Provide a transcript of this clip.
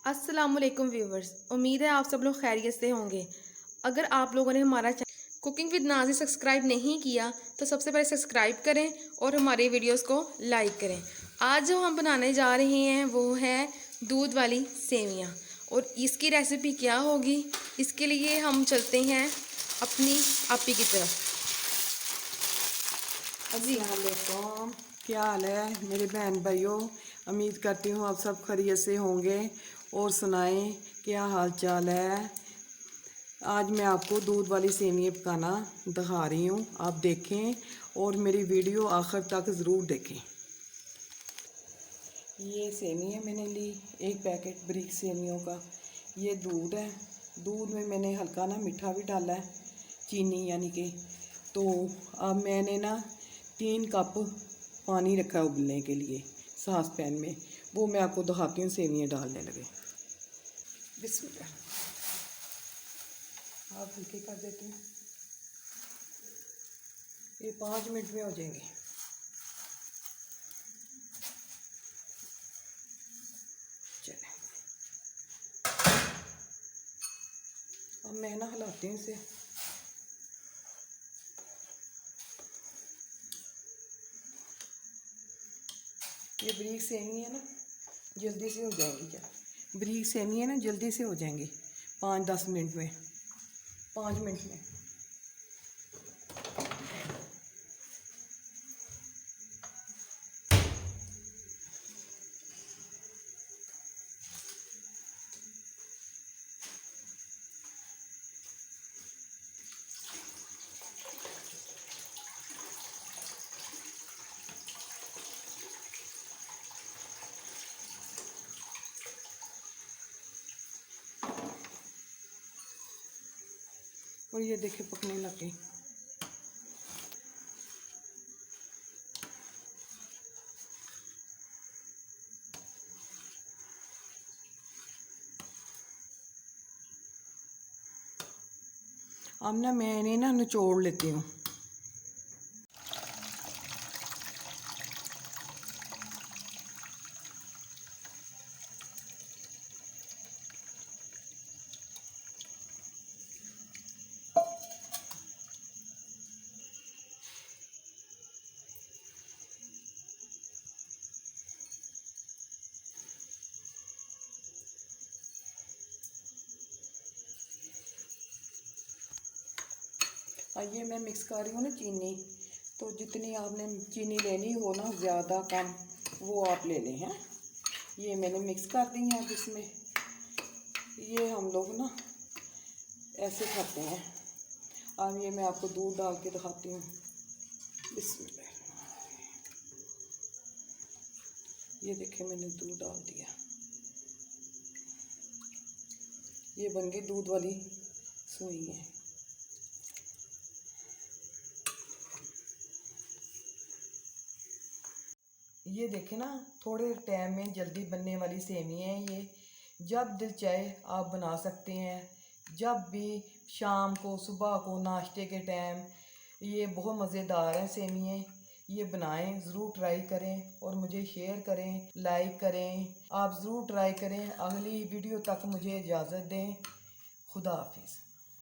अस्सलामुअलैकुम व्यूवर्स, उम्मीद है आप सब लोग खैरियत से होंगे। अगर आप लोगों ने हमारा channel cooking with Nazi subscribe नहीं किया तो सबसे पहले सब्सक्राइब करें और हमारे वीडियोस को लाइक करें। आज जो हम बनाने जा रहे हैं वो है दूध वाली सेवियां। और इसकी रेसिपी क्या होगी, इसके लिए हम चलते हैं अपनी आपी की तरफ। अस्सलाम वालेकुम, क्या हाल है मेरे बहन भाइयों। उम्मीद करती हूँ आप सब खैरियत से होंगे। और सुनाएं क्या हाल चाल है। आज मैं आपको दूध वाली सेवियां पकाना दिखा रही हूँ, आप देखें और मेरी वीडियो आखिर तक ज़रूर देखें। ये सेवियां मैंने ली, एक पैकेट बारीक सेवियों का। ये दूध है, दूध में मैंने हल्का ना मीठा भी डाला है, चीनी यानी कि। तो अब मैंने ना 3 कप पानी रखा है उबलने के लिए सास पैन में। वो मैं आपको दिखाती हूँ सेवियां डालने लगे। बिस्मिल्लाह, आप हल्के कर देते हैं, ये 5 मिनट में हो जाएंगे। चले, अब मैं ना हिलाती हूँ इसे। ये बारीक सेवी है ना, जल्दी से हो जाएंगी। क्या बारीक सेवी है ना, जल्दी से हो जाएंगी 5-10 मिनट में, 5 मिनट में। और ये देखे पकने लग गई। अब ना मैं इन्हें ना निचोड़ लेती हूँ। ये मैं मिक्स कर रही हूँ ना चीनी। तो जितनी आपने चीनी लेनी हो ना, ज़्यादा कम, वो आप ले लें हैं। ये मैंने मिक्स कर दी है। अब इसमें ये हम लोग ना ऐसे खाते हैं। अब ये मैं आपको दूध डाल के दिखाती हूँ। बिस्मिल्लाह, ये देखें मैंने दूध डाल दिया। ये बन गई दूध वाली सेवियां। ये देखें ना, थोड़े टाइम में जल्दी बनने वाली सेवियां हैं ये। जब दिल चाहे आप बना सकते हैं, जब भी, शाम को, सुबह को, नाश्ते के टाइम। ये बहुत मज़ेदार है सेवियां। ये बनाएं, ज़रूर ट्राई करें और मुझे शेयर करें, लाइक करें। आप ज़रूर ट्राई करें। अगली वीडियो तक मुझे इजाज़त दें। खुदा हाफिज़।